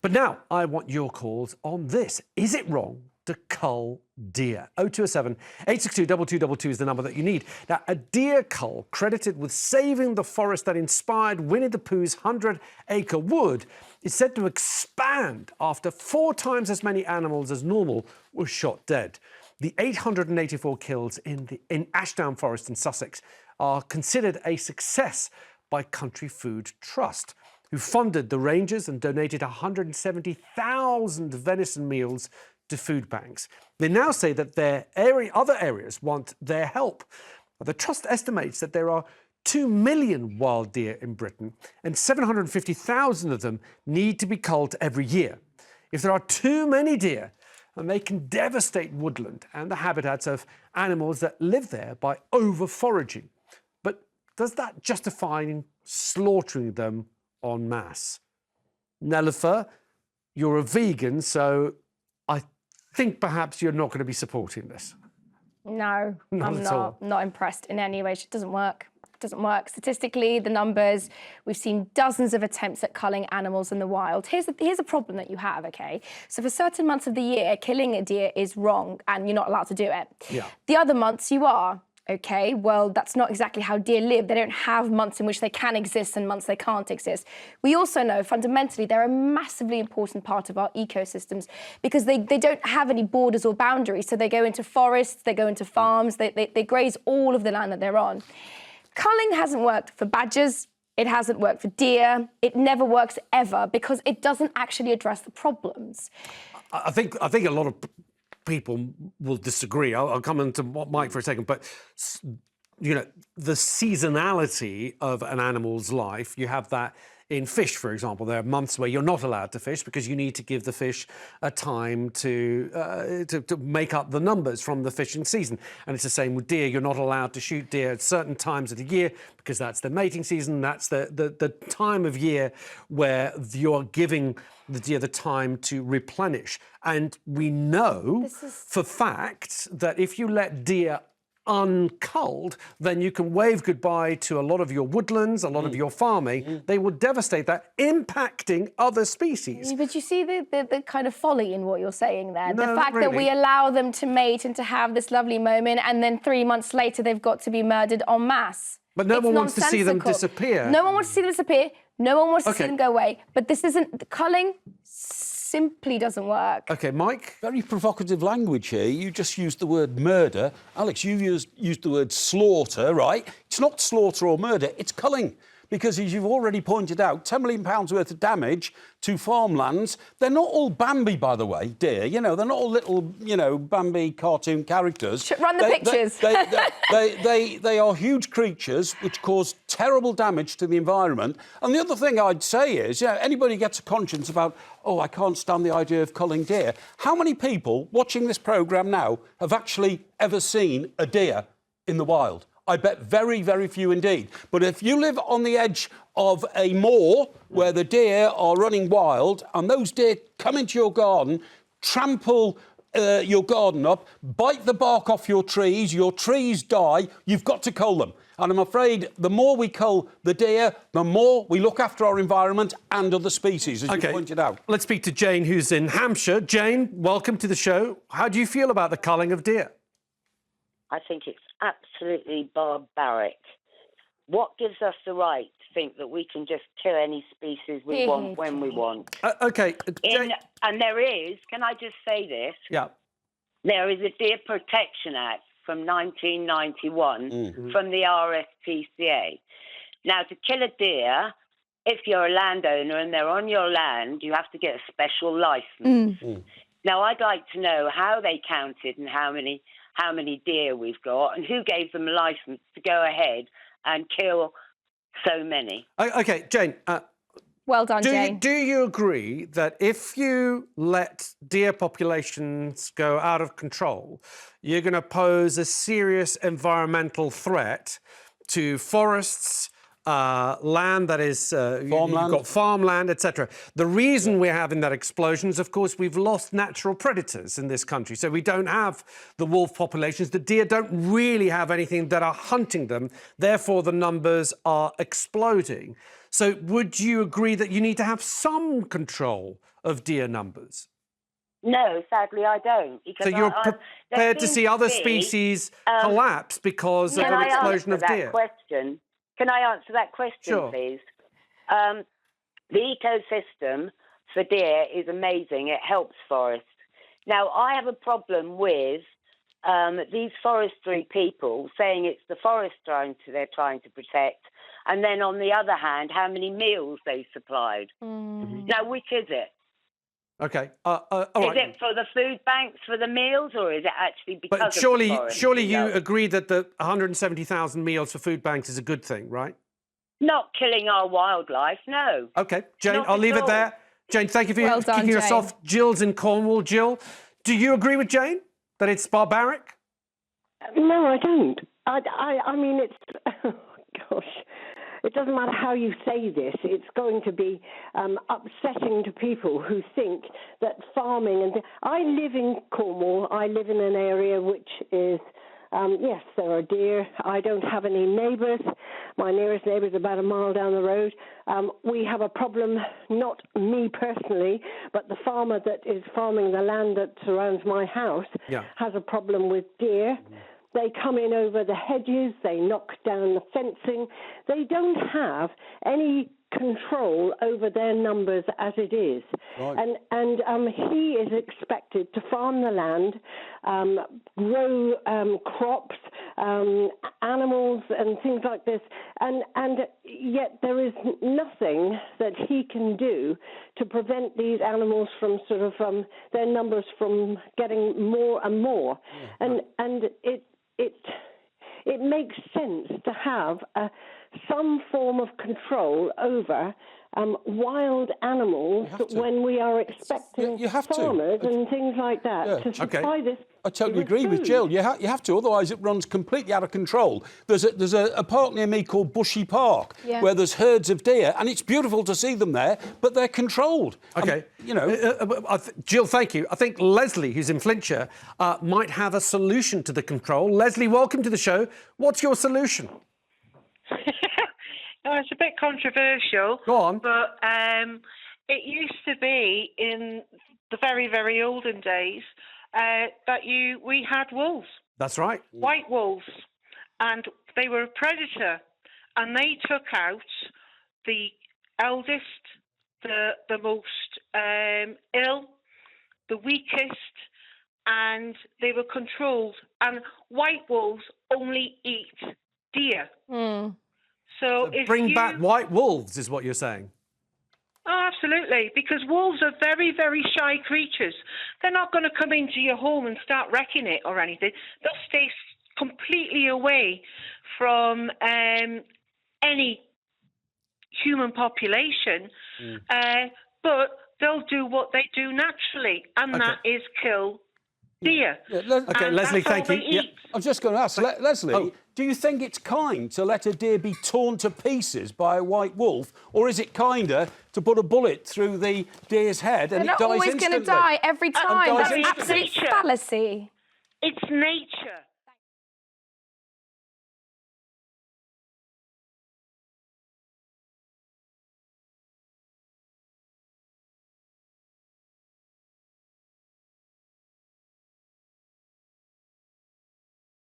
But now I want your calls on this. Is it wrong to cull deer? 0207 862 2222 is the number that you need. Now, a deer cull credited with saving the forest that inspired Winnie the Pooh's 100-acre wood is said to expand after 4 times as many animals as normal were shot dead. The 884 kills in Ashdown Forest in Sussex are considered a success by Country Food Trust, who funded the rangers and donated 170,000 venison meals to food banks. They now say that other areas want their help. The Trust estimates that there are 2 million wild deer in Britain, and 750,000 of them need to be culled every year. If there are too many deer, then they can devastate woodland and the habitats of animals that live there by over-foraging. But does that justify slaughtering them en masse? Nelufar, you're a vegan, so I think perhaps you're not going to be supporting this. No, I'm not impressed in any way. It doesn't work. It doesn't work. Statistically, the numbers, we've seen dozens of attempts at culling animals in the wild. Here's a problem that you have, okay? So for certain months of the year, killing a deer is wrong and you're not allowed to do it. Yeah. The other months you are. Okay, well, that's not exactly how deer live. They don't have months in which they can exist and months they can't exist. We also know, fundamentally, they're a massively important part of our ecosystems because they don't have any borders or boundaries. So they go into forests, they go into farms, they graze all of the land that they're on. Culling hasn't worked for badgers. It hasn't worked for deer. It never works ever because it doesn't actually address the problems. I think a lot of people will disagree. I'll come into Mike for a second, but you know, the seasonality of an animal's life, you have that in fish, for example. There are months where you're not allowed to fish because you need to give the fish a time to make up the numbers from the fishing season. And it's the same with deer. You're not allowed to shoot deer at certain times of the year because that's the mating season. That's the time of year where you're giving the deer the time to replenish. And we know for fact that if you let deer unculled, then you can wave goodbye to a lot of your woodlands, a lot of your farming. They will devastate that, impacting other species. But you see the kind of folly in what you're saying there. No, the fact really. that we allow them to mate and to have this lovely moment, and then 3 months later they've got to be murdered en masse. But no one wants to see them disappear. No one wants to see them disappear. No one wants to see them go away. But this isn't... Culling simply doesn't work. OK, Mike? Very provocative language here. You just used the word murder. Alex, you used the word slaughter, right? It's not slaughter or murder, it's culling. Because, as you've already pointed out, £10 million worth of damage to farmlands. They're not all Bambi, by the way, dear. You know, they're not all little, you know, Bambi cartoon characters. Run the pictures. They are huge creatures which cause terrible damage to the environment. And the other thing I'd say is, yeah, anybody gets a conscience about, oh, I can't stand the idea of culling deer. How many people watching this programme now have actually ever seen a deer in the wild? I bet very, very few indeed. But if you live on the edge of a moor where the deer are running wild and those deer come into your garden, trample your garden up, bite the bark off your trees die, you've got to cull them. And I'm afraid the more we cull the deer, the more we look after our environment and other species, as you pointed out. Let's speak to Jane, who's in Hampshire. Jane, welcome to the show. How do you feel about the culling of deer? I think it's absolutely barbaric. What gives us the right to think that we can just kill any species we want when we want? OK. And there is, can I just say this? Yeah. There is a Deer Protection Act from 1991 from the RSPCA. Now, to kill a deer, if you're a landowner and they're on your land, you have to get a special licence. Now, I'd like to know how they counted and how many deer we've got and who gave them a licence to go ahead and kill so many. OK, Jane. Well done, Jane. Do you agree that if you let deer populations go out of control, you're going to pose a serious environmental threat to forests, land that is farmland. You've got farmland, etc. The reason we're having that explosion is, of course, we've lost natural predators in this country. So we don't have the wolf populations. The deer don't really have anything that are hunting them. Therefore, the numbers are exploding. So would you agree that you need to have some control of deer numbers? No, sadly, I don't. Because So you're there prepared to seems see other be, species collapse because of Can an I explosion answer of that deer? question? Can I answer that question, Sure. please? The ecosystem for deer is amazing. It helps forests. Now, I have a problem with these forestry people saying it's the forest they're trying to protect, and then on the other hand, how many meals they supplied. Now, which is it? Okay, all Is right. it for the food banks for the meals, or is it actually because But of the forest? surely you agree that the 170,000 meals for food banks is a good thing, right? Not killing our wildlife, no. Okay, Jane, Not I'll at leave it all. there. Jane, thank you for Well done, kicking us Jane. off. Jill's in Cornwall. Jill, do you agree with Jane that it's barbaric? No, I don't. I mean, it's, oh, gosh, it doesn't matter how you say this. It's going to be upsetting to people who think that farming and I live in Cornwall. I live in an area which is, yes, there are deer. I don't have any neighbours. My nearest neighbour is about a mile down the road. We have a problem, not me personally, but the farmer that is farming the land that surrounds my house has a problem with deer. They come in over the hedges, they knock down the fencing. They don't have any control over their numbers as it is. Right. And he is expected to farm the land, grow crops, animals and things like this, and yet there is nothing that he can do to prevent these animals from sort of their numbers from getting more and more. And it makes sense to have some form of control over wild animals when we are expecting You have to. farmers and things like that to supply this. I totally agree with food. Jill. You have to, otherwise it runs completely out of control. There's a park near me called Bushy Park where there's herds of deer, and it's beautiful to see them there, but they're controlled. Okay. You know. Jill, thank you. I think Leslie, who's in Flintshire, might have a solution to the control. Leslie, welcome to the show. What's your solution? It's a bit controversial. Go on. But it used to be in the very, very olden days that we had wolves, That's right. white wolves, and they were a predator, and they took out the eldest, the most ill, the weakest, and they were controlled. And white wolves only eat deer. So if Bring back white wolves, is what you're saying. Oh, absolutely, because wolves are very, very shy creatures. They're not going to come into your home and start wrecking it or anything. They'll stay completely away from any human population, but they'll do what they do naturally, and that is kill deer. Okay, Leslie, thank you. Yeah, I'm just going to ask, Leslie, do you think it's kind to let a deer be torn to pieces by a white wolf, or is it kinder to put a bullet through the deer's head and They're it not dies always instantly? going to die every time. dies That's instantly. absolute fallacy. It's nature.